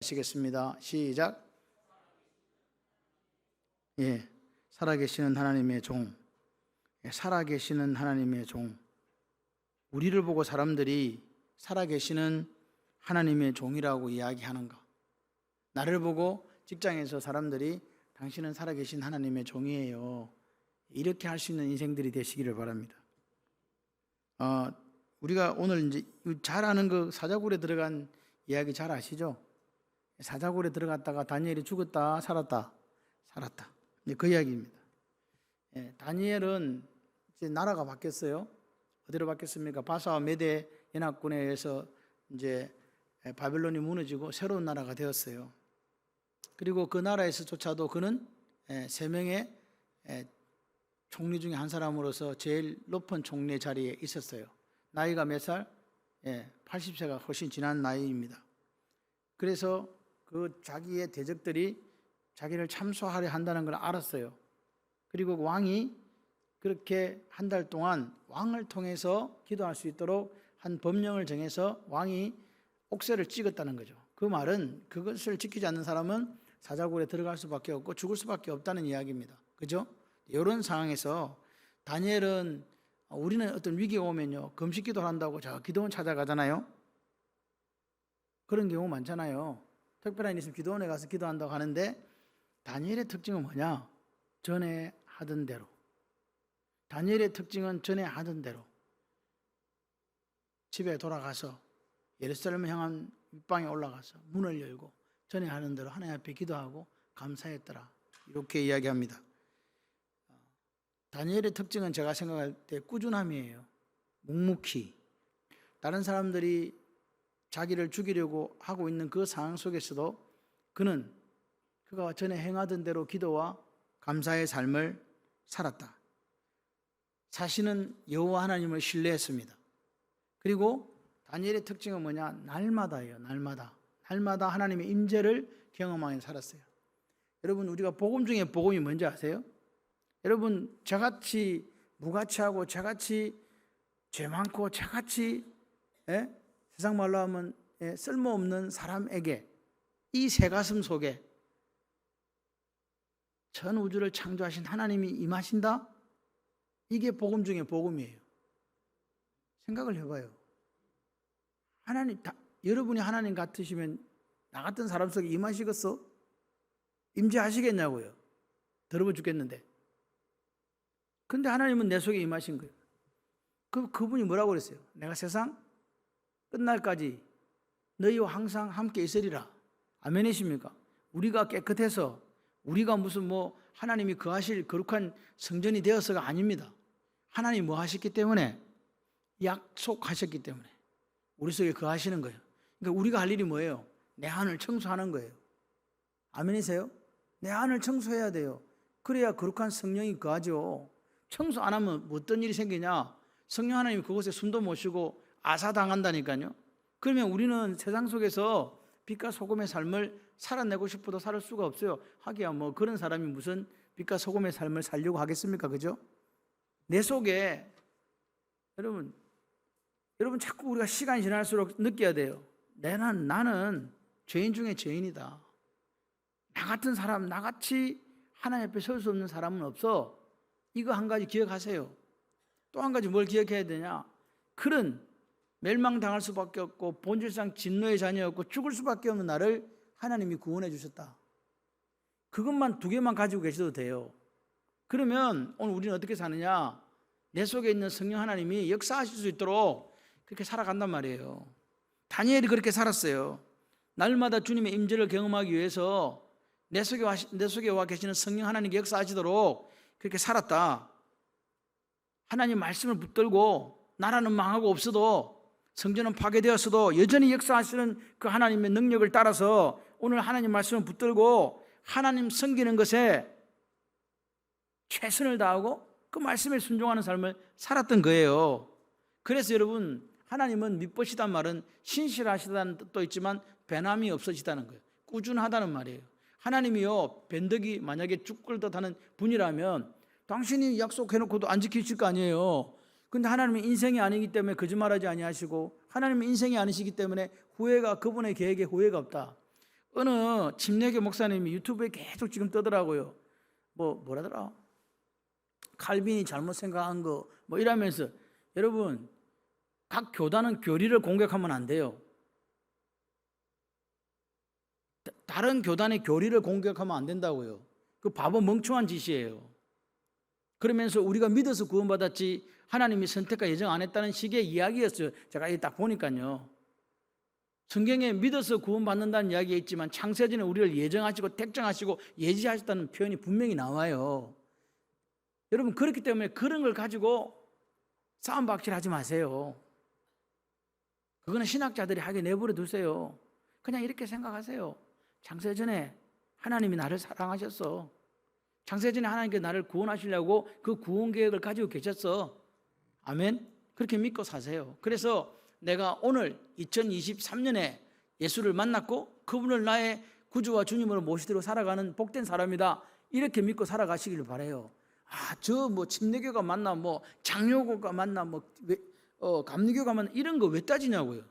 외치겠습니다. 시작. 예, 살아계시는 하나님의 종, 살아계시는 하나님의 종. 우리를 보고 사람들이 살아계시는 하나님의 종이라고 이야기하는가? 나를 보고 직장에서 사람들이 당신은 살아계신 하나님의 종이에요, 이렇게 할 수 있는 인생들이 되시기를 바랍니다. 우리가 오늘 이제 잘 아는 그 사자굴에 들어간 이야기 잘 아시죠? 사자굴에 들어갔다가 다니엘이 죽었다 살았다 그 이야기입니다. 다니엘은 이제 나라가 바뀌었어요. 어디로 바뀌었습니까? 바사와 메대 연합군에 의해서 이제 바벨론이 무너지고 새로운 나라가 되었어요. 그리고 그 나라에서조차도 그는 3명의 총리 중에 한 사람으로서 제일 높은 총리 자리에 있었어요. 나이가 몇 살? 80세가 훨씬 지난 나이입니다. 그래서 그 자기의 대적들이 자기를 참소하려 한다는 걸 알았어요. 그리고 왕이 그렇게 한 달 동안 왕을 통해서 기도할 수 있도록 한 법령을 정해서 왕이 옥새를 찍었다는 거죠. 그 말은 그것을 지키지 않는 사람은 사자굴에 들어갈 수밖에 없고 죽을 수밖에 없다는 이야기입니다. 그죠? 이런 상황에서 다니엘은, 우리는 어떤 위기가 오면요 금식 기도를 한다고 저 기도원 찾아가잖아요. 그런 경우 많잖아요. 특별한 일 있으면 기도원에 가서 기도한다고 하는데, 다니엘의 특징은 뭐냐? 전에 하던 대로. 다니엘의 특징은 전에 하던 대로 집에 돌아가서 예루살렘을 향한 윗방에 올라가서 문을 열고 전에 하는 대로 하나님 앞에 기도하고 감사했더라, 이렇게 이야기합니다. 다니엘의 특징은 제가 생각할 때 꾸준함이에요. 묵묵히. 다른 사람들이 자기를 죽이려고 하고 있는 그 상황 속에서도 그가 전에 행하던 대로 기도와 감사의 삶을 살았다. 자신은 여호와 하나님을 신뢰했습니다. 그리고 다니엘의 특징은 뭐냐? 날마다예요. 날마다 하나님의 임재를 경험하며 살았어요. 여러분, 우리가 복음 중에 복음이 뭔지 아세요? 여러분, 저같이 무가치하고 저같이 죄 많고 저같이 세상 말로 하면 쓸모없는 사람에게, 이 새가슴 속에 전 우주를 창조하신 하나님이 임하신다? 이게 복음 중에 복음이에요. 생각을 해봐요. 여러분이 하나님 같으시면 나 같은 사람 속에 임하시겠어? 임재하시겠냐고요. 더러워 죽겠는데. 근데 하나님은 내 속에 임하신 거예요. 그분이 뭐라고 그랬어요? 내가 세상 끝날까지 너희와 항상 함께 있으리라. 아멘이십니까? 우리가 깨끗해서, 우리가 무슨 하나님이 거하실 거룩한 성전이 되어서가 아닙니다. 하나님이 뭐 하셨기 때문에? 약속하셨기 때문에 우리 속에 거하시는 거예요. 그러니까 우리가 할 일이 뭐예요? 내 안을 청소하는 거예요. 아멘이세요? 내 안을 청소해야 돼요. 그래야 거룩한 성령이 거하죠. 청소 안 하면 어떤 일이 생기냐? 성령 하나님이 그곳에 숨도 못 쉬고 아사당한다니까요. 그러면 우리는 세상 속에서 빛과 소금의 삶을 살아내고 싶어도 살 수가 없어요. 하기야 그런 사람이 무슨 빛과 소금의 삶을 살려고 하겠습니까? 그죠? 내 속에 여러분 자꾸 우리가 시간이 지날수록 느껴야 돼요. 나는 죄인 중에 죄인이다. 나 같은 사람, 나같이 하나님 앞에 설 수 없는 사람은 없어. 이거 한 가지 기억하세요. 또 한 가지 뭘 기억해야 되냐? 그런 멸망당할 수밖에 없고 본질상 진노의 자녀였고 죽을 수밖에 없는 나를 하나님이 구원해 주셨다. 그것만 2개만 가지고 계셔도 돼요. 그러면 오늘 우리는 어떻게 사느냐? 내 속에 있는 성령 하나님이 역사하실 수 있도록 그렇게 살아간단 말이에요. 다니엘이 그렇게 살았어요. 날마다 주님의 임재를 경험하기 위해서 내 속에 와 계시는 성령 하나님께 역사하시도록 그렇게 살았다. 하나님 말씀을 붙들고 나라는 망하고 없어도, 성전은 파괴되었어도 여전히 역사하시는 그 하나님의 능력을 따라서 오늘 하나님 말씀을 붙들고 하나님 섬기는 것에 최선을 다하고 그 말씀에 순종하는 삶을 살았던 거예요. 그래서 여러분, 하나님은 믿보시단 말은 신실하시다는 뜻도 있지만 변함이 없으시다는 거예요. 꾸준하다는 말이에요. 하나님이요, 변덕이 만약에 죽을듯 하는 분이라면 당신이 약속해놓고도 안 지키실 거 아니에요. 근데 하나님은 인생이 아니기 때문에 거짓말하지 아니하시고, 하나님은 인생이 아니시기 때문에 그분의 계획에 후회가 없다. 어느 침례교 목사님이 유튜브에 계속 지금 뜨더라고요. 뭐라더라? 칼빈이 잘못 생각한 거 뭐 이러면서. 여러분, 각 교단은 교리를 공격하면 안 돼요. 다른 교단의 교리를 공격하면 안 된다고요. 그 바보 멍청한 짓이에요. 그러면서 우리가 믿어서 구원받았지 하나님이 선택과 예정 안 했다는 식의 이야기였어요. 제가 딱 보니까요. 성경에 믿어서 구원받는다는 이야기가 있지만 창세전에 우리를 예정하시고 택정하시고 예지하셨다는 표현이 분명히 나와요. 여러분, 그렇기 때문에 그런 걸 가지고 싸움박질하지 마세요. 그거는 신학자들이 하게 내버려 두세요. 그냥 이렇게 생각하세요. 창세전에 하나님이 나를 사랑하셨어. 창세전에 하나님께 나를 구원하시려고 그 구원 계획을 가지고 계셨어. 아멘. 그렇게 믿고 사세요. 그래서 내가 오늘 2023년에 예수를 만났고 그분을 나의 구주와 주님으로 모시도록 살아가는 복된 사람이다. 이렇게 믿고 살아가시길 바라요. 저 침례교가 맞나, 장로교가 맞나, 감리교가 맞나, 이런 거 왜 따지냐고요.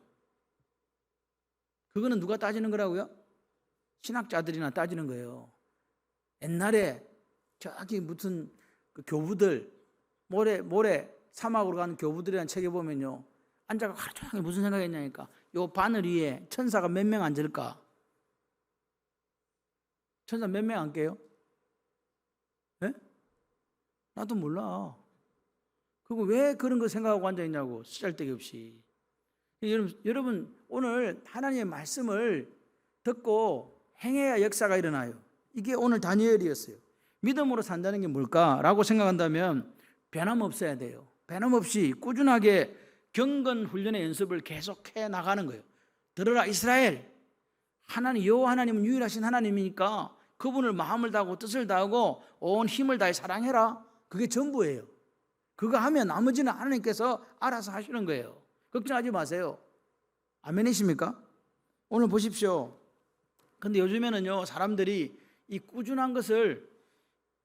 그거는 누가 따지는 거라고요? 신학자들이나 따지는 거예요. 옛날에 저기 무슨 그 교부들, 모래 사막으로 가는 교부들이라는 책에 보면요, 앉아가 하루 종일 무슨 생각했냐니까, 요 바늘 위에 천사가 몇 명 앉을까? 천사 몇 명 앉게요? 예? 나도 몰라. 그리고 왜 그런 거 생각하고 앉아있냐고, 쓰잘데기 없이. 여러분, 오늘 하나님의 말씀을 듣고 행해야 역사가 일어나요. 이게 오늘 다니엘이었어요. 믿음으로 산다는 게 뭘까라고 생각한다면 변함없어야 돼요. 변함없이 꾸준하게 경건 훈련의 연습을 계속해 나가는 거예요. 들어라 이스라엘, 하나님 여호와 하나님은 유일하신 하나님이니까 그분을 마음을 다하고 뜻을 다하고 온 힘을 다해 사랑해라. 그게 전부예요. 그거 하면 나머지는 하나님께서 알아서 하시는 거예요. 걱정하지 마세요. 아멘이십니까? 오늘 보십시오. 근데 요즘에는요, 사람들이 이 꾸준한 것을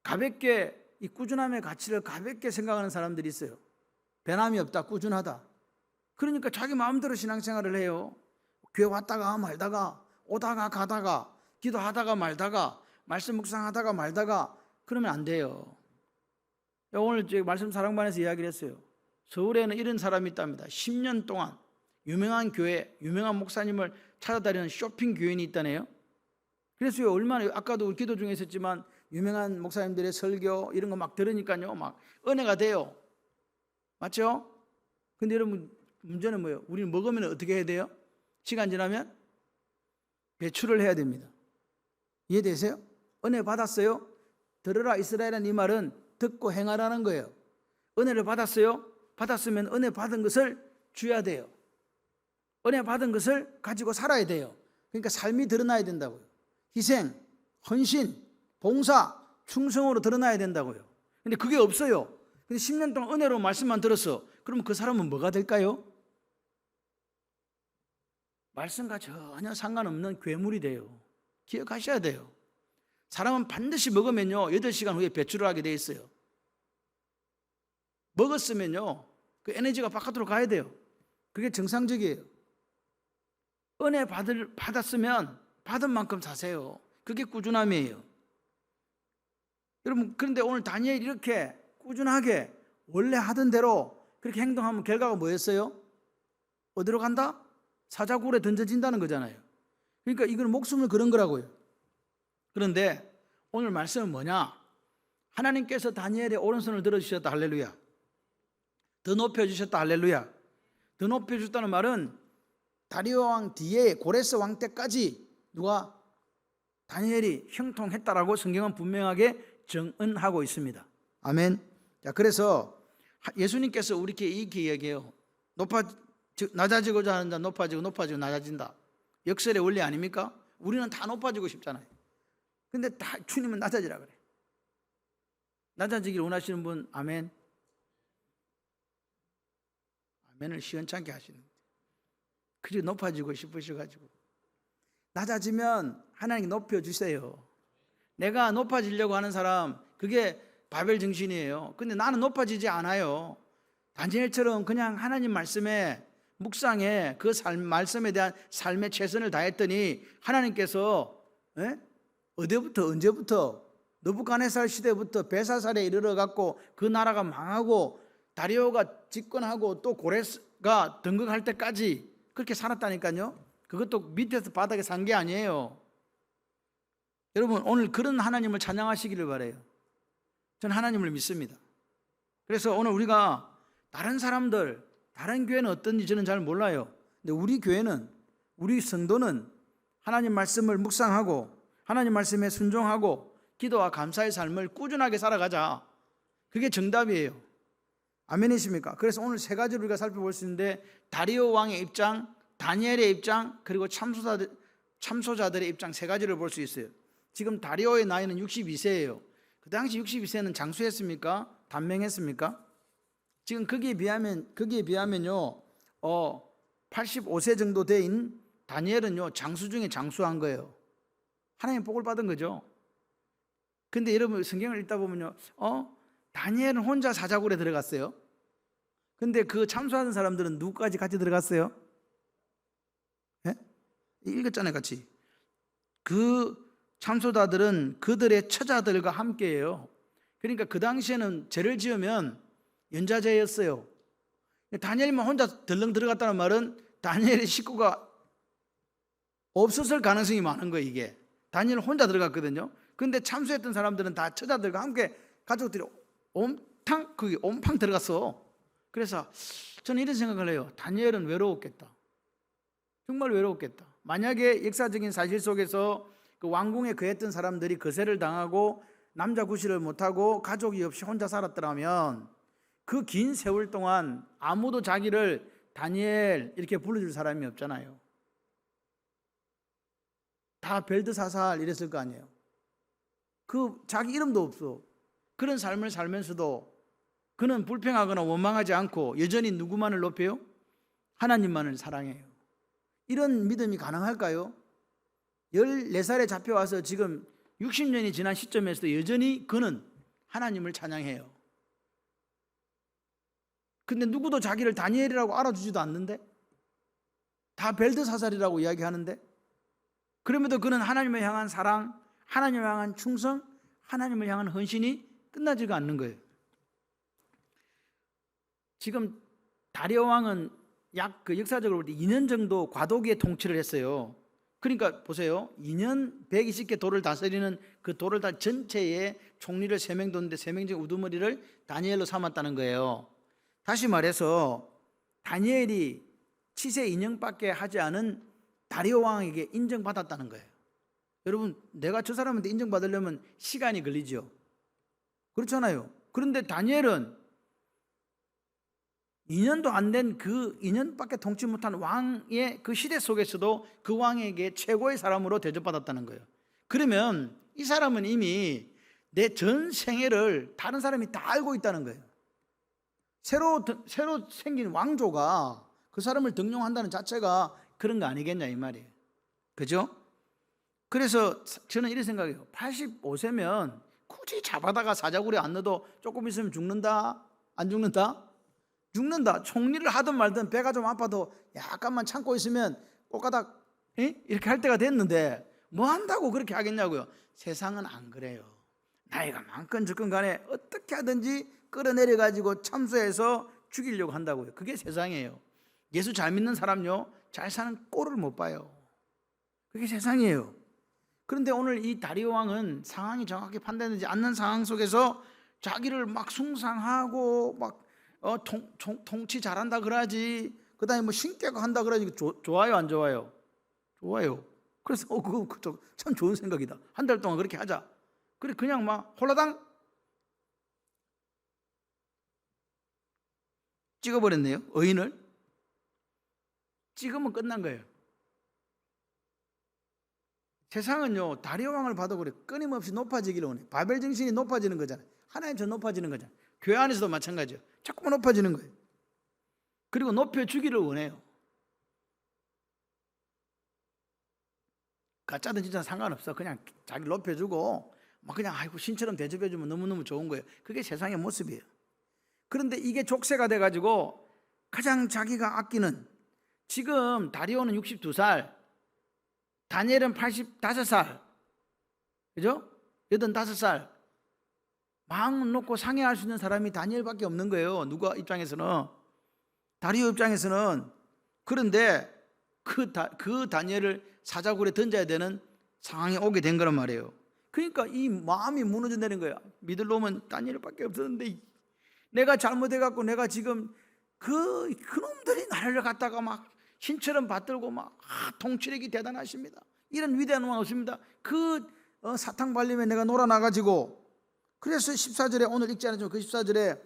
가볍게, 이 꾸준함의 가치를 가볍게 생각하는 사람들이 있어요. 변함이 없다, 꾸준하다. 그러니까 자기 마음대로 신앙생활을 해요. 교회 왔다가 말다가, 오다가 가다가, 기도하다가 말다가, 말씀 묵상하다가 말다가, 그러면 안 돼요. 오늘 말씀 사랑반에서 이야기를 했어요. 서울에는 이런 사람이 있답니다. 10년 동안 유명한 교회, 유명한 목사님을 찾아다니는 쇼핑 교인이 있다네요. 그래서 얼마나, 아까도 우리 기도 중에 있었지만 유명한 목사님들의 설교 이런 거 막 들으니까요, 막 은혜가 돼요. 맞죠? 근데 여러분, 문제는 뭐예요? 우리는 먹으면 어떻게 해야 돼요? 시간 지나면 배출을 해야 됩니다. 이해되세요? 은혜 받았어요? 들으라 이스라엘은, 이 말은 듣고 행하라는 거예요. 은혜를 받았어요? 받았으면 은혜 받은 것을 줘야 돼요. 은혜 받은 것을 가지고 살아야 돼요. 그러니까 삶이 드러나야 된다고요. 희생, 헌신, 봉사, 충성으로 드러나야 된다고요. 근데 그게 없어요. 근데 10년 동안 은혜로 말씀만 들었어. 그러면 그 사람은 뭐가 될까요? 말씀과 전혀 상관없는 괴물이 돼요. 기억하셔야 돼요. 사람은 반드시 먹으면요, 8시간 후에 배출을 하게 돼 있어요. 먹었으면요, 그 에너지가 바깥으로 가야 돼요. 그게 정상적이에요. 은혜 받았으면 받은 만큼 사세요. 그게 꾸준함이에요. 여러분, 그런데 오늘 다니엘이 이렇게 꾸준하게 원래 하던 대로 그렇게 행동하면 결과가 뭐였어요? 어디로 간다? 사자굴에 던져진다는 거잖아요. 그러니까 이건 목숨을 걸은 거라고요. 그런데 오늘 말씀은 뭐냐? 하나님께서 다니엘의 오른손을 들어주셨다. 할렐루야. 더 높여주셨다. 할렐루야. 더 높여주셨다는 말은 다리오 왕 뒤에 고레스 왕 때까지 누가? 다니엘이 형통했다라고 성경은 분명하게 정언하고 있습니다. 아멘. 자, 그래서 예수님께서 우리에게 이렇게 이야기해요. 낮아지고자 하는 자 높아지고 낮아진다. 역설의 원리 아닙니까? 우리는 다 높아지고 싶잖아요. 근데 다 주님은 낮아지라 그래. 낮아지길 원하시는 분, 아멘. 아멘을 시원찮게 하시는 거예요. 그리고 높아지고 싶으셔가지고. 낮아지면 하나님이 높여주세요. 내가 높아지려고 하는 사람, 그게 바벨 정신이에요. 근데 나는 높아지지 않아요. 다니엘처럼 그냥 하나님 말씀에 묵상에 그 말씀에 대한 삶의 최선을 다했더니 하나님께서 어디부터 언제부터 느부갓네살 시대부터 벨사살에 이르러 갖고 그 나라가 망하고 다리오가 집권하고 또 고레스가 등극할 때까지 그렇게 살았다니까요. 그것도 밑에서 바닥에 산 게 아니에요. 여러분, 오늘 그런 하나님을 찬양하시기를 바라요. 저는 하나님을 믿습니다. 그래서 오늘 우리가 다른 사람들, 다른 교회는 어떤지 저는 잘 몰라요. 근데 우리 교회는, 우리 성도는 하나님 말씀을 묵상하고 하나님 말씀에 순종하고 기도와 감사의 삶을 꾸준하게 살아가자. 그게 정답이에요. 아멘이십니까? 그래서 오늘 세 가지를 우리가 살펴볼 수 있는데, 다리오 왕의 입장, 다니엘의 입장, 그리고 참소자들의 입장 세 가지를 볼 수 있어요. 지금 다리오의 나이는 62세예요. 그 당시 62세는 장수했습니까? 단명했습니까? 지금 거기에 비하면요, 85세 정도 된 다니엘은요, 장수 중에 장수한 거예요. 하나님 복을 받은 거죠. 근데 여러분 성경을 읽다 보면요, 다니엘은 혼자 사자굴에 들어갔어요. 근데 그 참수하는 사람들은 누구까지 같이 들어갔어요? 예? 읽었잖아요, 같이. 그 참소자들은 그들의 처자들과 함께해요. 그러니까 그 당시에는 죄를 지으면 연좌제였어요. 다니엘만 혼자 덜렁 들어갔다는 말은 다니엘의 식구가 없었을 가능성이 많은 거예요. 이게 다니엘 혼자 들어갔거든요. 근데 참수했던 사람들은 다 처자들과 함께 가족들이 온팡 들어갔어. 그래서 저는 이런 생각을 해요. 다니엘은 외로웠겠다. 정말 외로웠겠다. 만약에 역사적인 사실 속에서 그 왕궁에 거했던 사람들이 거세를 당하고 남자 구실을 못하고 가족이 없이 혼자 살았더라면 그 긴 세월 동안 아무도 자기를 다니엘 이렇게 불러줄 사람이 없잖아요. 다 벨드사살 이랬을 거 아니에요. 그 자기 이름도 없어. 그런 삶을 살면서도 그는 불평하거나 원망하지 않고 여전히 누구만을 높여요? 하나님만을 사랑해요. 이런 믿음이 가능할까요? 14살에 잡혀와서 지금 60년이 지난 시점에서도 여전히 그는 하나님을 찬양해요. 근데 누구도 자기를 다니엘이라고 알아주지도 않는데, 다 벨드사살이라고 이야기하는데, 그럼에도 그는 하나님을 향한 사랑, 하나님을 향한 충성, 하나님을 향한 헌신이 끝나지가 않는 거예요. 지금 다리오 왕은 약 역사적으로 볼 때 2년 정도 과도기의 통치를 했어요. 그러니까 보세요. 2년 120개 도를 다스리는 그 도를 다 전체의 총리를 3명 뒀는데 3명 중 우두머리를 다니엘로 삼았다는 거예요. 다시 말해서 다니엘이 치세 인형밖에 하지 않은 다리오 왕에게 인정받았다는 거예요. 여러분, 내가 저 사람한테 인정받으려면 시간이 걸리죠. 그렇잖아요. 그런데 다니엘은 2년도 안 된 그 2년밖에 통치 못한 왕의 그 시대 속에서도 그 왕에게 최고의 사람으로 대접받았다는 거예요. 그러면 이 사람은 이미 내 전 생애를 다른 사람이 다 알고 있다는 거예요. 새로 생긴 왕조가 그 사람을 등용한다는 자체가 그런 거 아니겠냐 이 말이에요. 그죠? 그래서 저는 이런 생각해요. 85세면 굳이 잡아다가 사자굴에 안 넣어도 조금 있으면 죽는다? 안 죽는다? 죽는다. 총리를 하든 말든 배가 좀 아파도 약간만 참고 있으면 꼬까닥 이렇게 할 때가 됐는데 뭐 한다고 그렇게 하겠냐고요. 세상은 안 그래요. 나이가 많건 적건 간에 어떻게 하든지 끌어내려 가지고 참수해서 죽이려고 한다고요. 그게 세상이에요. 예수 잘 믿는 사람요, 잘 사는 꼴을 못 봐요. 그게 세상이에요. 그런데 오늘 이 다리오 왕은 상황이 정확히 판단되지 않는 상황 속에서 자기를 막 숭상하고 막 통치 잘한다 그러지, 그 다음에 뭐 신격화 한다 그러지. 좋아요, 안 좋아요? 좋아요. 그래서 그거 참 좋은 생각이다. 한 달 동안 그렇게 하자. 그래, 그냥 막 홀라당 찍어버렸네요. 의인을 찍으면 끝난 거예요. 세상은요, 다리오 왕을 봐도 그래, 끊임없이 높아지기를 원해. 바벨 정신이 높아지는 거잖아요. 하나님처럼 높아지는 거잖아요. 교회 안에서도 마찬가지예요. 자꾸만 높아지는 거예요. 그리고 높여주기를 원해요. 가짜든 진짜 상관없어. 그냥 자기를 높여주고 막 그냥 아이고 신처럼 대접해주면 너무너무 좋은 거예요. 그게 세상의 모습이에요. 그런데 이게 족쇄가 돼가지고 가장 자기가 아끼는, 지금 다리오는 62살, 다니엘은 85살, 그죠? 85살. 마음 놓고 상의할 수 있는 사람이 다니엘밖에 없는 거예요. 누가 입장에서는, 다리오 입장에서는. 그런데 그 다니엘을 사자굴에 던져야 되는 상황이 오게 된 거란 말이에요. 그러니까 이 마음이 무너진다는 거야. 믿을 놈은 다니엘밖에 없었는데 내가 잘못해갖고 내가 지금 그놈들이 나를 갖다가 막 신처럼 받들고 막 통치력이 대단하십니다. 이런 위대한 왕 없습니다. 사탕 발림에 내가 놀아나가지고. 그래서 14절에 오늘 읽지 않았지만 그 14절에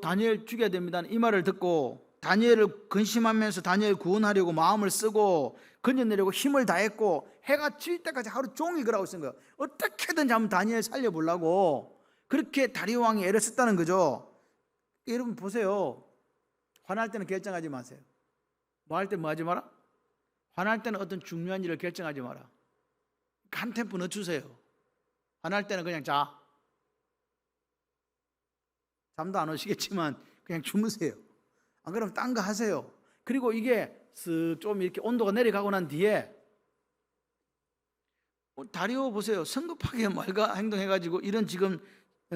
다니엘 죽여야 됩니다. 이 말을 듣고 다니엘을 근심하면서 다니엘 구원하려고 마음을 쓰고 건져내려고 힘을 다했고 해가 질 때까지 하루 종일 그러고 있는 거예요. 어떻게든 한번 다니엘 살려보려고 그렇게 다리오 왕이 애를 썼다는 거죠. 여러분 보세요. 화날 때는 결정하지 마세요. 뭐 할 때 뭐 하지 마라? 화날 때는 어떤 중요한 일을 결정하지 마라. 한 템포 늦추세요. 화날 때는 그냥 자. 잠도 안 오시겠지만 그냥 주무세요. 안 그러면 딴 거 하세요. 그리고 이게 쓱 좀 이렇게 온도가 내려가고 난 뒤에 다리오 보세요. 성급하게 말과 행동해가지고 이런 지금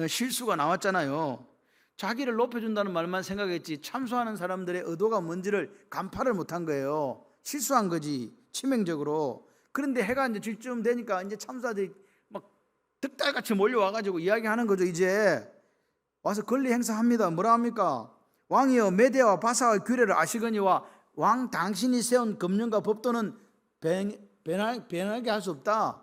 실수가 나왔잖아요. 자기를 높여준다는 말만 생각했지 참소하는 사람들의 의도가 뭔지를 간파를 못한 거예요. 실수한 거지, 치명적으로. 그런데 해가 이제 질 쯤 되니까 이제 참사들이 막 득달같이 몰려와가지고 이야기하는 거죠. 이제 와서 권리 행사합니다. 뭐라 합니까? 왕이여 메대와 바사의 규례를 아시거니와 왕 당신이 세운 금령과 법도는 변하게 할 수 없다.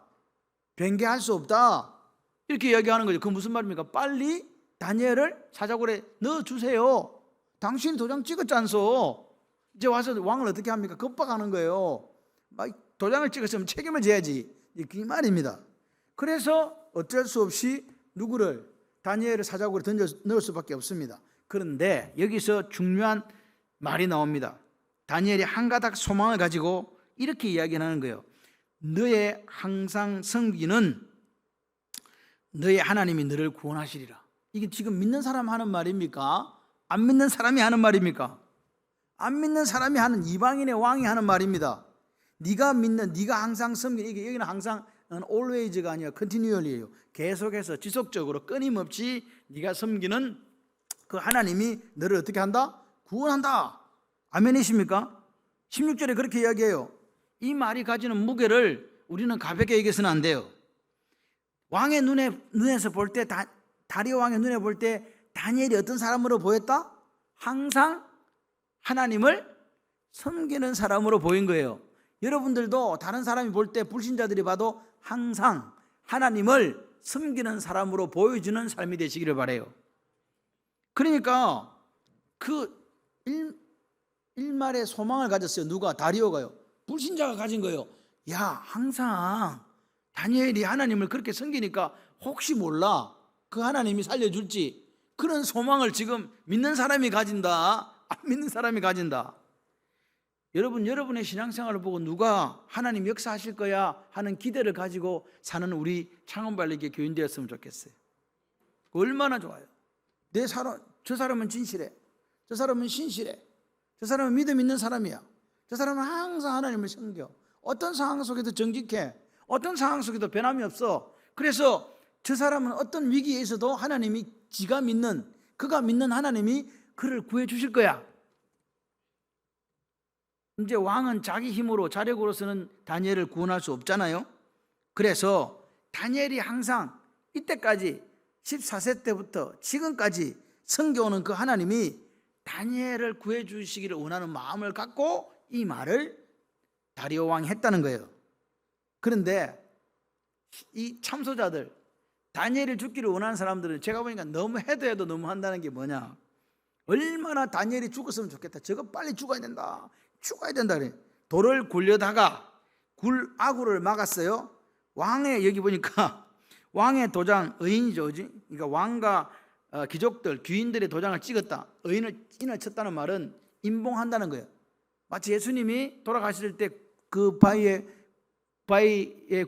변개할 수 없다. 이렇게 이야기하는 거죠. 그 무슨 말입니까? 빨리 다니엘을 사자굴에 넣어주세요. 당신이 도장 찍었지 않소? 이제 와서 왕을 어떻게 합니까? 겁박하는 거예요. 막 도장을 찍었으면 책임을 져야지. 이 말입니다. 그래서 어쩔 수 없이 누구를? 다니엘을 사자굴에 던져 넣을 수밖에 없습니다. 그런데 여기서 중요한 말이 나옵니다. 다니엘이 한 가닥 소망을 가지고 이렇게 이야기하는 거예요. 너의 항상 섬기는 너의 하나님이 너를 구원하시리라. 이게 지금 믿는 사람 하는 말입니까? 안 믿는 사람이 하는 말입니까? 안 믿는 사람이 하는 이방인의 왕이 하는 말입니다. 네가 믿는, 네가 항상 섬기는, 이게 여기는 항상 always가 아니라 continually예요. 계속해서 지속적으로 끊임없이 네가 섬기는 그 하나님이 너를 어떻게 한다? 구원한다. 아멘이십니까? 16절에 그렇게 이야기해요. 이 말이 가지는 무게를 우리는 가볍게 얘기해서는 안 돼요. 왕의 눈에서 볼 때, 다리오 왕의 눈에 볼 때 다니엘이 어떤 사람으로 보였다? 항상 하나님을 섬기는 사람으로 보인 거예요. 여러분들도 다른 사람이 볼 때, 불신자들이 봐도 항상 하나님을 섬기는 사람으로 보여주는 삶이 되시기를 바라요. 그러니까 그 일말의 소망을 가졌어요. 누가? 다리오가요. 불신자가 가진 거예요. 야, 항상 다니엘이 하나님을 그렇게 섬기니까 혹시 몰라 그 하나님이 살려줄지, 그런 소망을 지금 믿는 사람이 가진다, 안 믿는 사람이 가진다. 여러분의 신앙생활을 보고 누가 하나님 역사하실 거야 하는 기대를 가지고 사는 우리 창원발리교 교인 되었으면 좋겠어요. 얼마나 좋아요. 저 사람은 진실해, 저 사람은 신실해, 저 사람은 믿음 있는 사람이야, 저 사람은 항상 하나님을 섬겨. 어떤 상황 속에도 정직해, 어떤 상황 속에도 변함이 없어. 그래서 저 사람은 어떤 위기에 있어도 하나님이 그가 믿는 하나님이 그를 구해 주실 거야. 이제 왕은 자기 힘으로, 자력으로서는 다니엘을 구원할 수 없잖아요. 그래서 다니엘이 항상 이때까지 14세 때부터 지금까지 섬겨오는 그 하나님이 다니엘을 구해 주시기를 원하는 마음을 갖고 이 말을 다리오 왕이 했다는 거예요. 그런데 이 참소자들, 다니엘이 죽기를 원하는 사람들은 제가 보니까 너무 해도 너무 한다는 게 뭐냐, 얼마나 다니엘이 죽었으면 좋겠다, 저거 빨리 죽어야 된다 그래. 돌을 굴려다가 아구를 막았어요. 왕의, 여기 보니까 왕의 도장, 의인이죠. 그러니까 왕과 귀족들, 귀인들의 도장을 찍었다. 인을 쳤다는 말은 임봉한다는 거예요. 마치 예수님이 돌아가실 때 그 바위에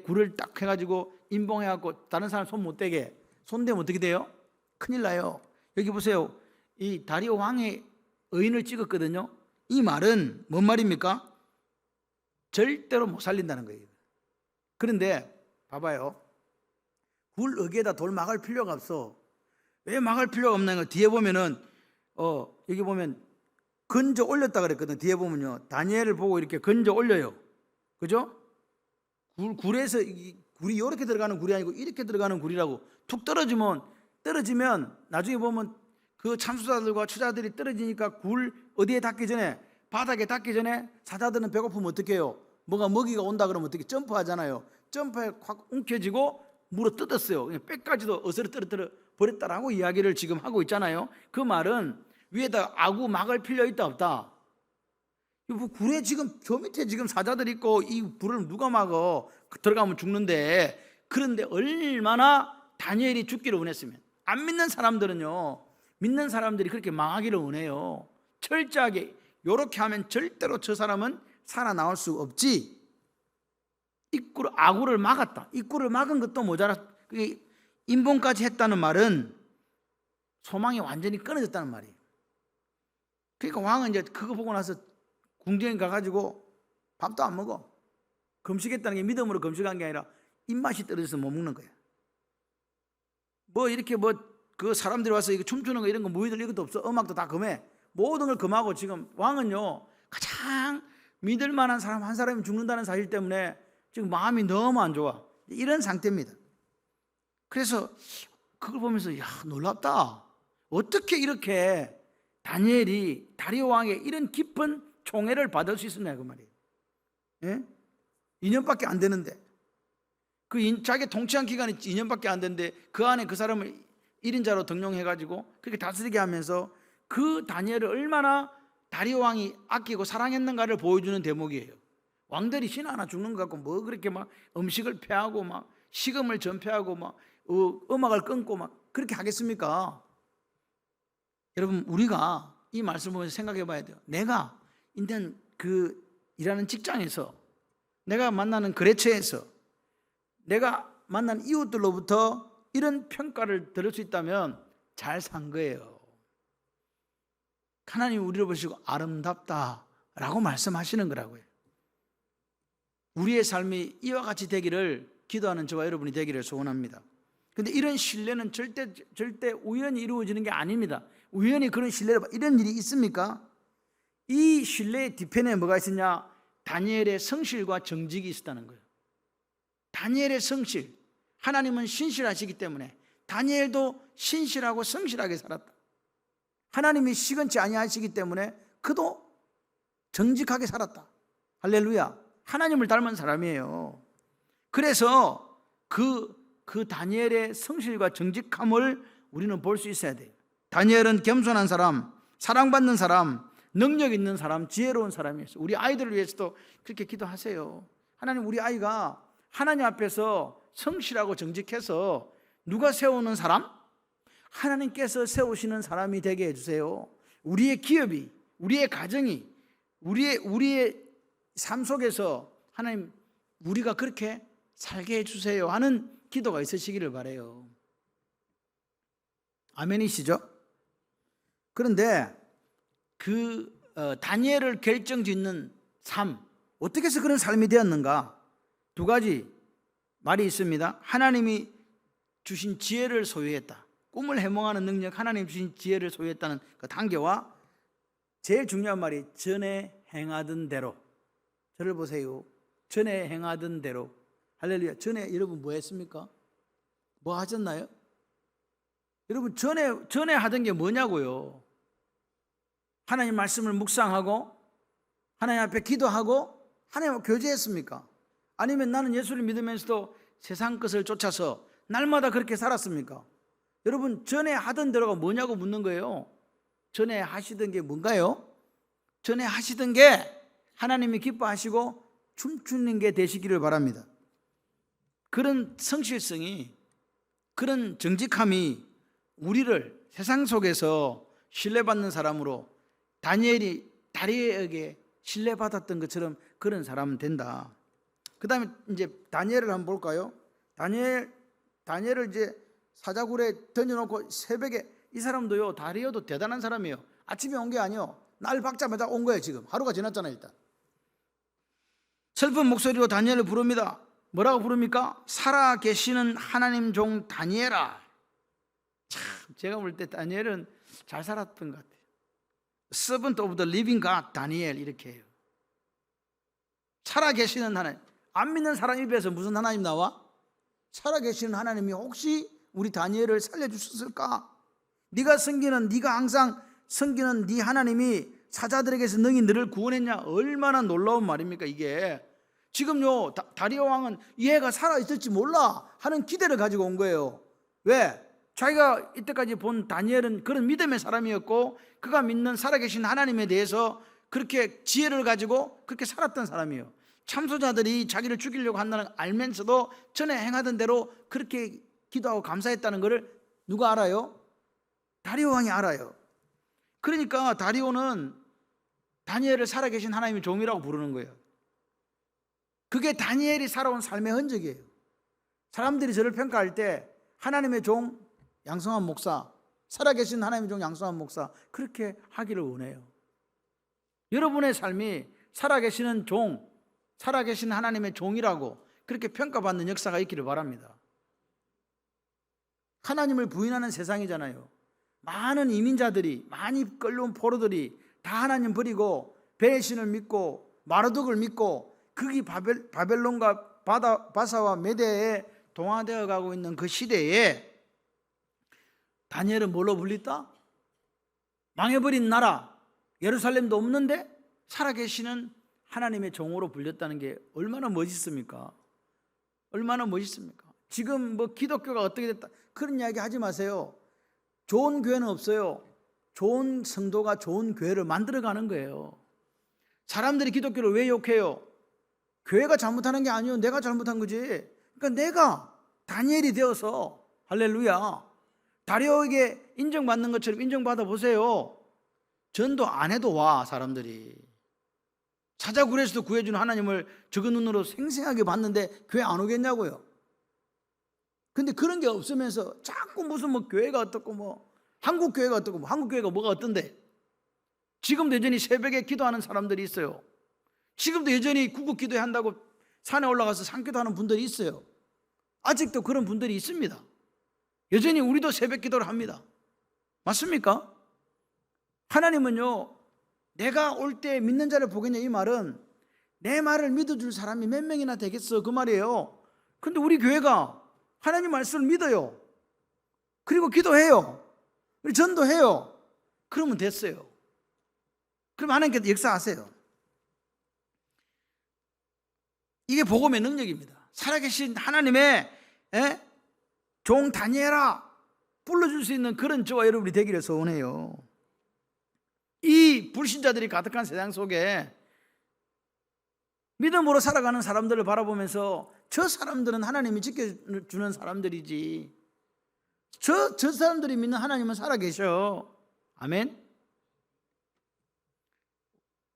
굴을 딱 해가지고 임봉해갖고 다른 사람 손 못 대게, 손대면 어떻게 돼요? 큰일 나요. 여기 보세요. 이 다리오 왕의 의인을 찍었거든요. 이 말은 뭔 말입니까? 절대로 못 살린다는 거예요. 그런데 봐봐요. 굴 어귀에다 돌 막을 필요가 없어. 왜 막을 필요가 없는 거? 뒤에 보면은 여기 보면 건져 올렸다 그랬거든. 뒤에 보면요, 다니엘을 보고 이렇게 건져 올려요. 그죠? 굴에서 굴이 이렇게 들어가는 굴이 아니고 이렇게 들어가는 굴이라고. 툭 떨어지면 나중에 보면 그 참수자들과 추자들이 떨어지니까 굴 어디에 닿기 전에, 바닥에 닿기 전에 사자들은 배고프면 어떻게 해요? 뭐가 먹이가 온다 그러면 어떻게 점프하잖아요. 점프에 확 움켜쥐고 물어 뜯었어요. 뼈까지도 어스러 떨어뜨려 버렸다라고 이야기를 지금 하고 있잖아요. 그 말은 위에다 아구 막을 필요 있다 없다? 굴에 지금 저 밑에 지금 사자들 있고 이 불을 누가 막어? 들어가면 죽는데. 그런데 얼마나 다니엘이 죽기를 원했으면, 안 믿는 사람들은요, 믿는 사람들이 그렇게 망하기를 원해요. 철저하게 이렇게 하면 절대로 저 사람은 살아나올 수 없지. 아구를 막았다. 입구를 막은 것도 모자라. 그게 인봉까지 했다는 말은 소망이 완전히 끊어졌다는 말이에요. 그러니까 왕은 이제 그거 보고 나서 궁정에 가가지고 밥도 안 먹어. 금식했다는 게 믿음으로 금식한 게 아니라 입맛이 떨어져서 못 먹는 거야. 뭐 이렇게 그 사람들이 와서 이거 춤추는 거 이런 거 무희들 이것도 없어. 음악도 다 금해. 모든 걸 금하고 지금 왕은요, 가장 믿을 만한 사람 한 사람이 죽는다는 사실 때문에 지금 마음이 너무 안 좋아. 이런 상태입니다. 그래서 그걸 보면서 야, 놀랍다. 어떻게 이렇게 다니엘이 다리오 왕의 이런 깊은 총애를 받을 수 있었냐 그 말이에요. 예? 2년밖에 안 되는데, 자기 통치한 기간이 2년밖에 안 되는데 그 안에 그 사람을 1인자로 등용해가지고 그렇게 다스리게 하면서 그 다니엘을 얼마나 다리오 왕이 아끼고 사랑했는가를 보여주는 대목이에요. 왕들이 신 하나 죽는 것 같고 뭐 그렇게 막 음식을 패하고 막 식음을 전폐하고 막 음악을 끊고 막 그렇게 하겠습니까? 여러분, 우리가 이 말씀을 보면서 생각해 봐야 돼요. 내가 있는 그 일하는 직장에서, 내가 만나는 거래처에서, 내가 만난 이웃들로부터 이런 평가를 들을 수 있다면 잘 산 거예요. 하나님 우리를 보시고 아름답다라고 말씀하시는 거라고요. 우리의 삶이 이와 같이 되기를 기도하는 저와 여러분이 되기를 소원합니다. 그런데 이런 신뢰는 절대 우연히 이루어지는 게 아닙니다. 우연히 그런 신뢰를 이런 일이 있습니까? 이 신뢰의 뒤편에 뭐가 있었냐? 다니엘의 성실과 정직이 있었다는 거예요. 다니엘의 성실, 하나님은 신실하시기 때문에 다니엘도 신실하고 성실하게 살았다. 하나님이 시건치 아니하시기 때문에 그도 정직하게 살았다. 할렐루야. 하나님을 닮은 사람이에요. 그래서 그 다니엘의 성실과 정직함을 우리는 볼 수 있어야 돼요. 다니엘은 겸손한 사람, 사랑받는 사람, 능력 있는 사람, 지혜로운 사람이었어요. 우리 아이들을 위해서도 그렇게 기도하세요. 하나님, 우리 아이가 하나님 앞에서 성실하고 정직해서 누가 세우는 사람? 하나님께서 세우시는 사람이 되게 해주세요. 우리의 기업이, 우리의 가정이, 우리의 삶 속에서 하나님, 우리가 그렇게 살게 해주세요 하는 기도가 있으시기를 바라요. 아멘이시죠? 그런데 다니엘을 결정짓는 삶, 어떻게 해서 그런 삶이 되었는가? 두 가지 말이 있습니다. 하나님이 주신 지혜를 소유했다. 꿈을 해몽하는 능력, 하나님 주신 지혜를 소유했다는 그 단계와 제일 중요한 말이 전에 행하던 대로. 저를 보세요. 전에 행하던 대로. 할렐루야. 전에 여러분 뭐 했습니까? 뭐 하셨나요? 여러분 전에 하던 게 뭐냐고요? 하나님 말씀을 묵상하고 하나님 앞에 기도하고 하나님과 교제했습니까? 아니면 나는 예수를 믿으면서도 세상 것을 쫓아서 날마다 그렇게 살았습니까? 여러분, 전에 하던 대로가 뭐냐고 묻는 거예요. 전에 하시던 게 뭔가요? 전에 하시던 게 하나님이 기뻐하시고 춤추는 게 되시기를 바랍니다. 그런 성실성이, 그런 정직함이 우리를 세상 속에서 신뢰받는 사람으로 다니엘에게 신뢰받았던 것처럼 그런 사람은 된다. 그 다음에 이제 다니엘을 한번 볼까요? 다니엘을 이제 사자굴에 던져놓고 새벽에, 이 사람도요, 다리오도 대단한 사람이에요. 아침에 온 게 아니에요. 날 박자마자 온 거예요. 지금 하루가 지났잖아요. 일단 슬픈 목소리로 다니엘을 부릅니다. 뭐라고 부릅니까? 살아 계시는 하나님 종 다니엘아. 참 제가 볼 때 다니엘은 잘 살았던 것 같아요. Servant of the living God 다니엘 이렇게 해요. 살아 계시는 하나님. 안 믿는 사람 입에서 무슨 하나님 나와? 살아 계시는 하나님이 혹시 우리 다니엘을 살려주셨을까? 네가 항상 섬기는 네 하나님이 사자들에게서 능히 너를 구원했냐? 얼마나 놀라운 말입니까 이게. 지금요 다리오 왕은 얘가 살아있을지 몰라 하는 기대를 가지고 온 거예요. 왜? 자기가 이때까지 본 다니엘은 그런 믿음의 사람이었고 그가 믿는 살아계신 하나님에 대해서 그렇게 지혜를 가지고 그렇게 살았던 사람이에요. 참소자들이 자기를 죽이려고 한다는 걸 알면서도 전에 행하던 대로 그렇게 기도하고 감사했다는 것을 누가 알아요? 다리오 왕이 알아요. 그러니까 다리오는 다니엘을 살아계신 하나님의 종이라고 부르는 거예요. 그게 다니엘이 살아온 삶의 흔적이에요. 사람들이 저를 평가할 때 하나님의 종 양성환 목사, 살아계신 하나님의 종 양성환 목사 그렇게 하기를 원해요. 여러분의 삶이 살아계시는 종, 살아계신 하나님의 종이라고 그렇게 평가받는 역사가 있기를 바랍니다. 하나님을 부인하는 세상이잖아요. 많은 이민자들이, 많이 끌려온 포로들이 다 하나님 버리고 벨의 신을 믿고 마르둑을 믿고 거기 바벨론과 바사와 메대에 동화되어 가고 있는 그 시대에 다니엘은 뭘로 불렸다? 망해버린 나라 예루살렘도 없는데 살아계시는 하나님의 종으로 불렸다는 게 얼마나 멋있습니까? 얼마나 멋있습니까? 지금 뭐 기독교가 어떻게 됐다 그런 이야기 하지 마세요. 좋은 교회는 없어요. 좋은 성도가 좋은 교회를 만들어가는 거예요. 사람들이 기독교를 왜 욕해요? 교회가 잘못하는 게 아니에요. 내가 잘못한 거지. 그러니까 내가 다니엘이 되어서 할렐루야 다리오에게 인정받는 것처럼 인정받아 보세요. 전도 안 해도 와 사람들이. 사자굴에서도 구해주는 하나님을 저그 눈으로 생생하게 봤는데 교회 안 오겠냐고요. 근데 그런 게 없으면서 자꾸 무슨 뭐 교회가 어떻고 뭐 한국 교회가 어떻고 뭐 한국 교회가 뭐가 어떤데. 지금도 여전히 새벽에 기도하는 사람들이 있어요. 지금도 여전히 구국 기도회 한다고 산에 올라가서 산기도하는 분들이 있어요. 아직도 그런 분들이 있습니다. 여전히 우리도 새벽 기도를 합니다. 맞습니까? 하나님은요 내가 올 때 믿는 자를 보겠냐 이 말은 내 말을 믿어줄 사람이 몇 명이나 되겠어 그 말이에요. 근데 우리 교회가 하나님 말씀을 믿어요. 그리고 기도해요. 그리고 전도해요. 그러면 됐어요. 그럼 하나님께서 역사하세요. 이게 복음의 능력입니다. 살아계신 하나님의 종 다니엘아 불러줄 수 있는 그런 저와 여러분이 되기를 소원해요. 이 불신자들이 가득한 세상 속에 믿음으로 살아가는 사람들을 바라보면서 저 사람들은 하나님이 지켜주는 사람들이지 저 사람들이 믿는 하나님은 살아계셔. 아멘.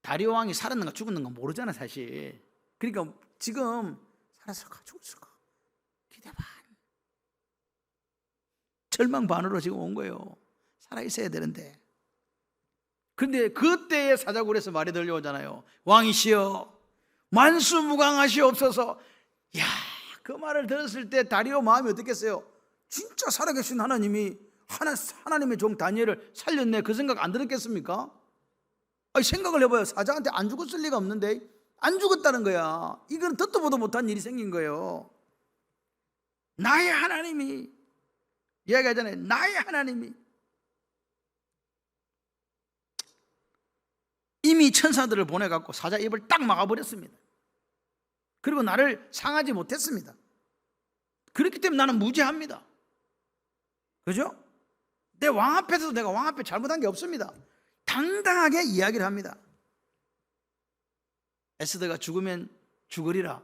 다리오 왕이 살았는가 죽었는가 모르잖아 사실. 그러니까 지금 살았을까 죽었을까 기대 반 절망 반으로 지금 온 거예요. 살아있어야 되는데. 근데 그때의 사자굴에서 말이 들려오잖아요. 왕이시여 만수무강하시옵소서. 야, 그 말을 들었을 때 다리오 마음이 어떻겠어요? 진짜 살아계신 하나님이 하나님의 종 다니엘을 살렸네 그 생각 안 들었겠습니까? 아니, 생각을 해봐요. 사자한테 안 죽었을 리가 없는데 안 죽었다는 거야. 이건 듣도 보도 못한 일이 생긴 거예요. 나의 하나님이 이야기하잖아요. 나의 하나님이 이미 천사들을 보내갖고 사자 입을 딱 막아버렸습니다. 그리고 나를 상하지 못했습니다. 그렇기 때문에 나는 무죄합니다. 그죠? 내 왕 앞에서도 내가 왕 앞에 잘못한 게 없습니다. 당당하게 이야기를 합니다. 에스더가 죽으면 죽으리라.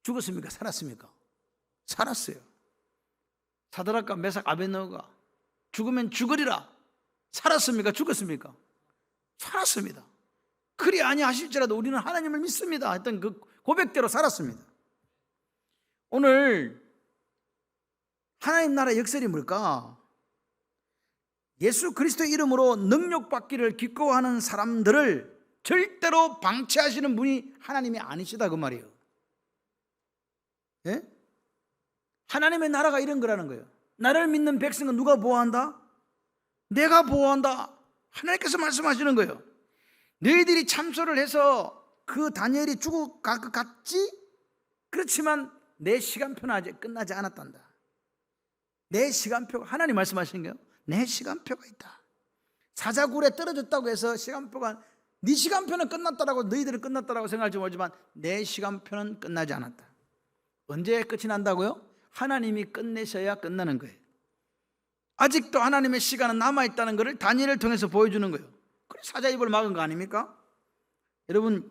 죽었습니까? 살았습니까? 살았어요. 사드락과 메삭 아벳느고가 죽으면 죽으리라. 살았습니까? 죽었습니까? 살았습니다. 그리 아니하실지라도 우리는 하나님을 믿습니다 했던 그 고백대로 살았습니다. 오늘 하나님 나라의 역설이 뭘까? 예수 그리스도의 이름으로 능력받기를 기꺼워하는 사람들을 절대로 방치하시는 분이 하나님이 아니시다 그 말이에요. 예? 하나님의 나라가 이런 거라는 거예요. 나를 믿는 백성은 누가 보호한다? 내가 보호한다. 하나님께서 말씀하시는 거예요. 너희들이 참소를 해서 그 다니엘이 죽어갈 것 같지? 그렇지만 내 시간표는 아직 끝나지 않았단다. 내 시간표가, 하나님 말씀하시는 거예요. 내 시간표가 있다. 사자굴에 떨어졌다고 해서 시간표가, 네 시간표는 끝났다라고, 너희들은 끝났다라고 생각할지 모르지만 내 시간표는 끝나지 않았다. 언제 끝이 난다고요? 하나님이 끝내셔야 끝나는 거예요. 아직도 하나님의 시간은 남아있다는 것을 다니엘을 통해서 보여주는 거예요. 그래서 사자 입을 막은 거 아닙니까? 여러분,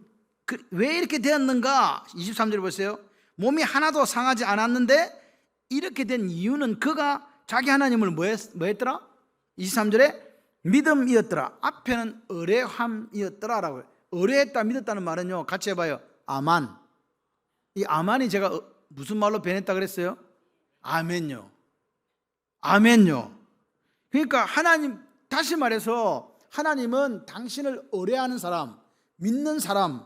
왜 이렇게 되었는가? 23절 보세요. 몸이 하나도 상하지 않았는데 이렇게 된 이유는 그가 자기 하나님을 뭐 했더라? 23절에 믿음이었더라. 앞에는 의뢰함이었더라라고요. 의뢰했다, 믿었다는 말은요, 같이 해봐요. 아만. 이 아만이 제가 무슨 말로 변했다 그랬어요? 아멘요. 아멘요. 그러니까 하나님, 다시 말해서 하나님은 당신을 의뢰하는 사람, 믿는 사람,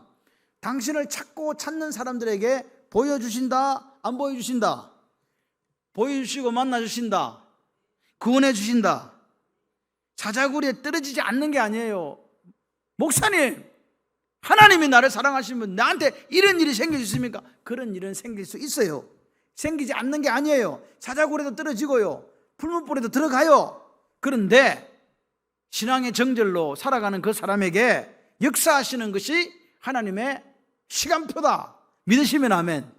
당신을 찾고 찾는 사람들에게 보여주신다, 안 보여주신다? 보여주시고 만나주신다, 구원해 주신다. 사자굴에 떨어지지 않는 게 아니에요. 목사님, 하나님이 나를 사랑하시면 나한테 이런 일이 생길 수 있습니까? 그런 일은 생길 수 있어요. 생기지 않는 게 아니에요. 사자굴에도 떨어지고요, 풀무불에도 들어가요. 그런데 신앙의 정절로 살아가는 그 사람에게 역사하시는 것이 하나님의 시간표다. 믿으시면 아멘.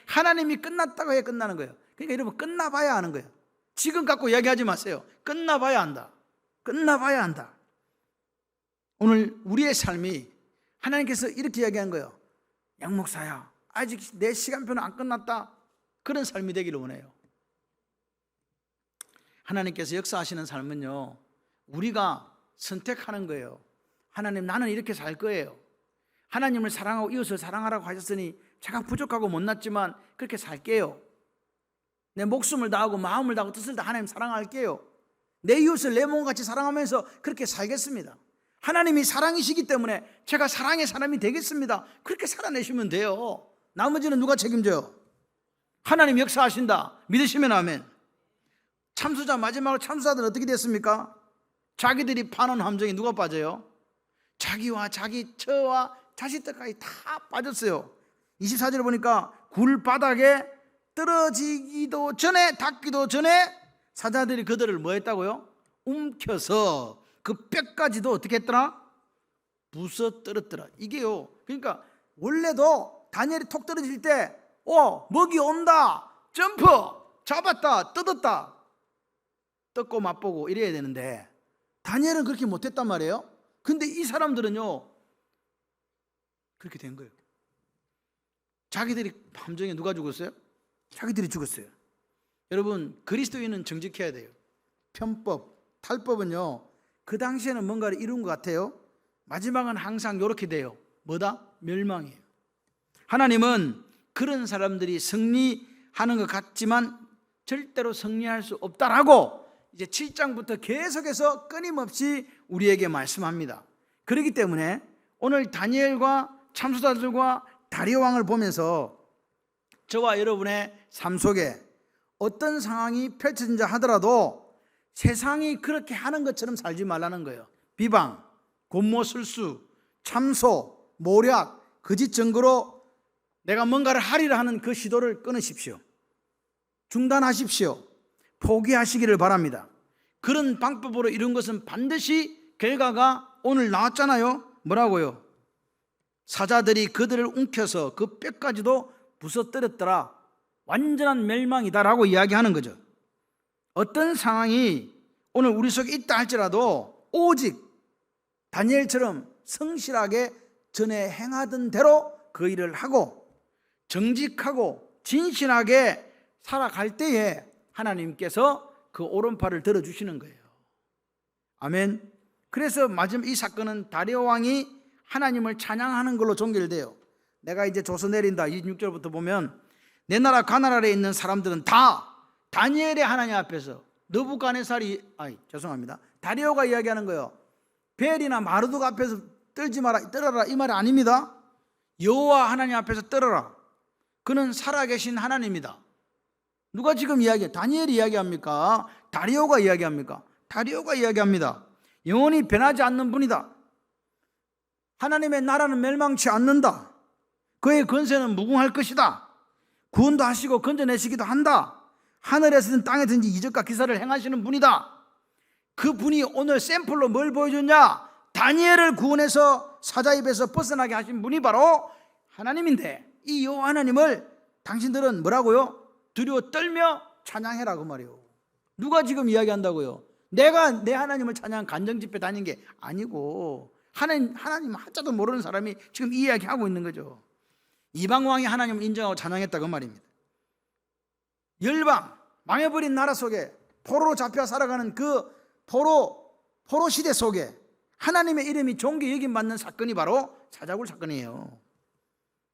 하나님이 끝났다고 해야 끝나는 거예요. 그러니까 여러분, 끝나봐야 하는 거예요. 지금 갖고 이야기하지 마세요. 끝나봐야 한다. 끝나봐야 한다. 오늘 우리의 삶이 하나님께서 이렇게 이야기한 거예요. 양 목사야, 아직 내 시간표는 안 끝났다. 그런 삶이 되기를 원해요. 하나님께서 역사하시는 삶은요, 우리가 선택하는 거예요. 하나님, 나는 이렇게 살 거예요. 하나님을 사랑하고 이웃을 사랑하라고 하셨으니 제가 부족하고 못났지만 그렇게 살게요. 내 목숨을 다하고 마음을 다하고 뜻을 다 하나님 사랑할게요. 내 이웃을 내 몸같이 사랑하면서 그렇게 살겠습니다. 하나님이 사랑이시기 때문에 제가 사랑의 사람이 되겠습니다. 그렇게 살아내시면 돼요. 나머지는 누가 책임져요? 하나님 역사하신다. 믿으시면 아멘. 참수자, 마지막으로 참수자들은 어떻게 됐습니까? 자기들이 파는 함정에 누가 빠져요? 자기와 자기 처와 자식들까지 다 빠졌어요. 24절에 보니까 굴 바닥에 떨어지기도 전에, 닿기도 전에 사자들이 그들을 뭐 했다고요? 움켜서 그 뼈까지도 어떻게 했더라? 부서뜨렸더라. 이게요, 그러니까 원래도 다니엘이 톡 떨어질 때 먹이 온다, 점프, 잡았다, 뜯었다, 뜯고 맛보고 이래야 되는데 다니엘은 그렇게 못했단 말이에요. 근데 이 사람들은요, 그렇게 된 거예요. 자기들이 함정에 누가 죽었어요? 자기들이 죽었어요. 여러분, 그리스도인은 정직해야 돼요. 편법, 탈법은요, 그 당시에는 뭔가를 이룬 것 같아요. 마지막은 항상 이렇게 돼요. 뭐다? 멸망이에요. 하나님은 그런 사람들이 승리하는 것 같지만 절대로 승리할 수 없다라고 이제 7장부터 계속해서 끊임없이 우리에게 말씀합니다. 그렇기 때문에 오늘 다니엘과 참수자들과 다리오 왕을 보면서 저와 여러분의 삶 속에 어떤 상황이 펼쳐진다 하더라도 세상이 그렇게 하는 것처럼 살지 말라는 거예요. 비방, 곤모술수, 참소, 모략, 거짓 증거로 내가 뭔가를 하리라 하는 그 시도를 끊으십시오. 중단하십시오. 포기하시기를 바랍니다. 그런 방법으로 이룬 것은 반드시 결과가 오늘 나왔잖아요. 뭐라고요? 사자들이 그들을 움켜서 그 뼈까지도 부서뜨렸더라. 완전한 멸망이다라고 이야기하는 거죠. 어떤 상황이 오늘 우리 속에 있다 할지라도 오직 다니엘처럼 성실하게 전에 행하던 대로 그 일을 하고 정직하고 진실하게 살아갈 때에 하나님께서 그 오른팔을 들어주시는 거예요. 아멘. 그래서 마지막 이 사건은 다리오 왕이 하나님을 찬양하는 걸로 종결돼요. 내가 이제 조서 내린다. 26절부터 보면 내 나라 가나안에 있는 사람들은 다 다니엘의 하나님 앞에서 다리오가 이야기하는 거예요. 벨이나 마르둑 앞에서 떨지 마라, 떨어라 이 말이 아닙니다. 여호와 하나님 앞에서 떨어라. 그는 살아계신 하나님이다. 누가 지금 이야기해? 다니엘이 이야기합니까? 다리오가 이야기합니까? 다리오가 이야기합니다. 영원히 변하지 않는 분이다. 하나님의 나라는 멸망치 않는다. 그의 권세는 무궁할 것이다. 구원도 하시고 건져내시기도 한다. 하늘에서든 땅에든지 이적과 기사를 행하시는 분이다. 그 분이 오늘 샘플로 뭘 보여줬냐? 다니엘을 구원해서 사자 입에서 벗어나게 하신 분이 바로 하나님인데, 이 여호와 하나님을 당신들은 뭐라고요? 두려워 떨며 찬양해라 그 말이에요. 누가 지금 이야기한다고요? 내가 내 하나님을 찬양 간정집회 다닌 게 아니고 하나님 한자도 모르는 사람이 지금 이 이야기하고 있는 거죠. 이방 왕이 하나님을 인정하고 찬양했다 그 말입니다. 열방 망해버린 나라 속에 포로로 잡혀 살아가는 그 포로 시대 속에 하나님의 이름이 존귀 여김받는 사건이 바로 사자굴 사건이에요.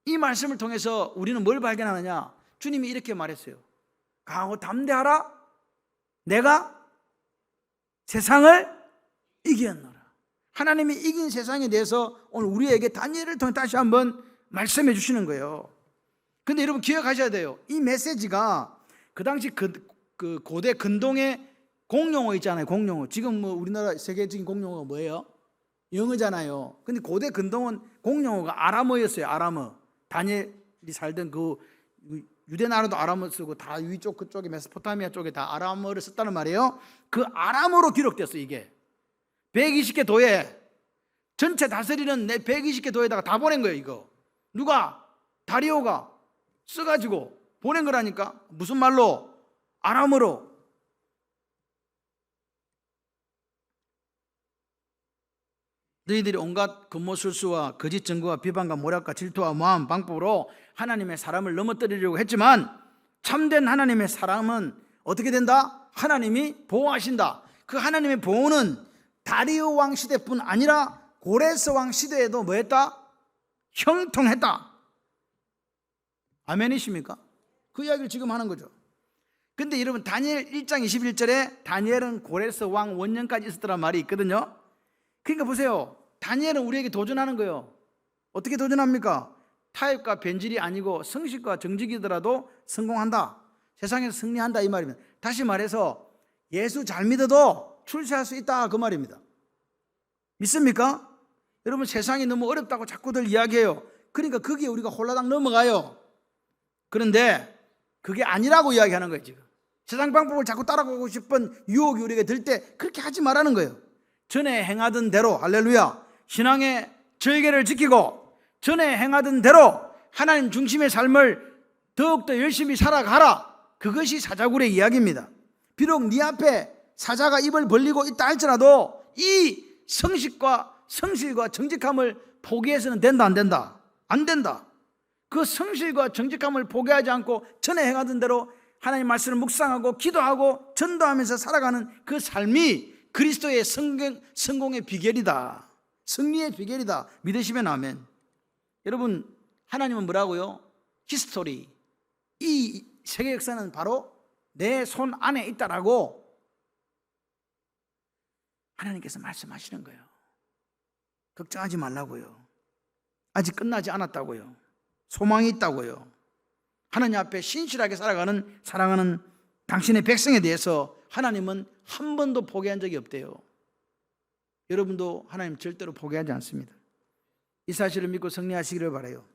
이 말씀을 통해서 우리는 뭘 발견하느냐? 주님이 이렇게 말했어요. 강하고 담대하라. 내가 세상을 이겼노라. 하나님이 이긴 세상에 대해서 오늘 우리에게 다니엘을 통해 다시 한번 말씀해 주시는 거예요. 근데 여러분 기억하셔야 돼요. 이 메시지가 그 당시 그 고대 근동의 공용어 있잖아요. 공용어. 지금 뭐 우리나라 세계적인 공용어가 뭐예요? 영어잖아요. 근데 고대 근동은 공용어가 아람어였어요. 아람어. 다니엘이 살던 그 유대 나라도 아람어 쓰고 다 위쪽 그쪽에 메소포타미아 쪽에 다 아람어를 썼다는 말이에요. 그 아람어로 기록됐어요. 이게 120개 도에 전체 다스리는 120개 도에다가 다 보낸 거예요. 이거 누가? 다리오가 써가지고 보낸 거라니까. 무슨 말로? 아람어로. 너희들이 온갖 금모술수와 거짓 증거와 비방과 모략과 질투와 모함 방법으로 하나님의 사람을 넘어뜨리려고 했지만 참된 하나님의 사람은 어떻게 된다? 하나님이 보호하신다. 그 하나님의 보호는 다리오 왕 시대뿐 아니라 고레스 왕 시대에도 뭐했다? 형통했다. 아멘이십니까? 그 이야기를 지금 하는 거죠. 근데 여러분 다니엘 1장 21절에 다니엘은 고레스 왕 원년까지 있었다는 말이 있거든요. 그러니까 보세요. 다니엘은 우리에게 도전하는 거예요. 어떻게 도전합니까? 타협과 변질이 아니고 성실과 정직이더라도 성공한다. 세상에서 승리한다 이 말입니다. 다시 말해서 예수 잘 믿어도 출세할 수 있다 그 말입니다. 믿습니까? 여러분 세상이 너무 어렵다고 자꾸들 이야기해요. 그러니까 거기에 우리가 홀라당 넘어가요. 그런데 그게 아니라고 이야기하는 거예요. 지금 세상 방법을 자꾸 따라가고 싶은 유혹이 우리에게 들 때 그렇게 하지 말라는 거예요. 전에 행하던 대로 할렐루야 신앙의 절개를 지키고 전에 행하던 대로 하나님 중심의 삶을 더욱더 열심히 살아가라. 그것이 사자굴의 이야기입니다. 비록 네 앞에 사자가 입을 벌리고 있다 할지라도 이 성실과 정직함을 포기해서는 된다 안 된다? 안 된다. 그 성실과 정직함을 포기하지 않고 전에 행하던 대로 하나님 말씀을 묵상하고 기도하고 전도하면서 살아가는 그 삶이 그리스도의 성공의 비결이다. 승리의 비결이다. 믿으시면 아멘. 여러분 하나님은 뭐라고요? 히스토리. 이 세계 역사는 바로 내 손 안에 있다라고 하나님께서 말씀하시는 거예요. 걱정하지 말라고요. 아직 끝나지 않았다고요. 소망이 있다고요. 하나님 앞에 신실하게 사랑하는 당신의 백성에 대해서 하나님은 한 번도 포기한 적이 없대요. 여러분도 하나님 절대로 포기하지 않습니다. 이 사실을 믿고 승리하시기를 바라요.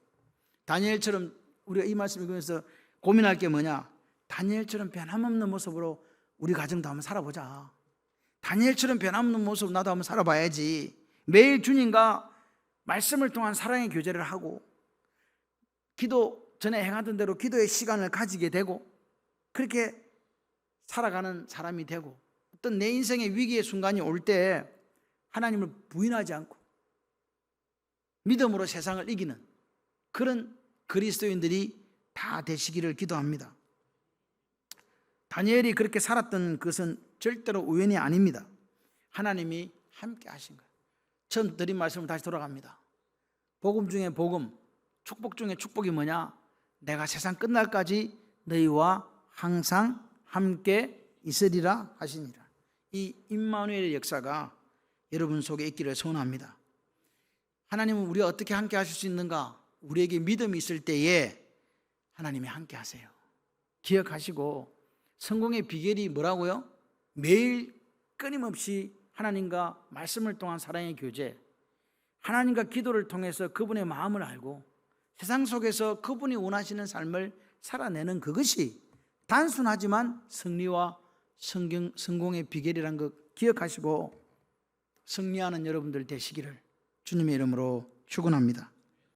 다니엘처럼 우리가 이 말씀 읽으면서 고민할 게 뭐냐? 다니엘처럼 변함없는 모습으로 우리 가정도 한번 살아보자. 다니엘처럼 변함없는 모습으로 나도 한번 살아봐야지. 매일 주님과 말씀을 통한 사랑의 교제를 하고 기도 전에 행하던 대로 기도의 시간을 가지게 되고 그렇게 살아가는 사람이 되고 어떤 내 인생의 위기의 순간이 올 때 하나님을 부인하지 않고 믿음으로 세상을 이기는 그런 그리스도인들이 다 되시기를 기도합니다. 다니엘이 그렇게 살았던 것은 절대로 우연이 아닙니다. 하나님이 함께 하신 거예요. 처음 드린 말씀으로 다시 돌아갑니다. 복음 중에 복음, 축복 중에 축복이 뭐냐? 내가 세상 끝날까지 너희와 항상 함께 있으리라 하시니라. 이 임마누엘의 역사가 여러분 속에 있기를 소원합니다. 하나님은 우리가 어떻게 함께 하실 수 있는가? 우리에게 믿음이 있을 때에 하나님이 함께 하세요. 기억하시고 성공의 비결이 뭐라고요? 매일 끊임없이 하나님과 말씀을 통한 사랑의 교제, 하나님과 기도를 통해서 그분의 마음을 알고 세상 속에서 그분이 원하시는 삶을 살아내는 그것이 단순하지만 승리와 성공의 비결이라는 것 기억하시고 승리하는 여러분들 되시기를 주님의 이름으로 축원합니다.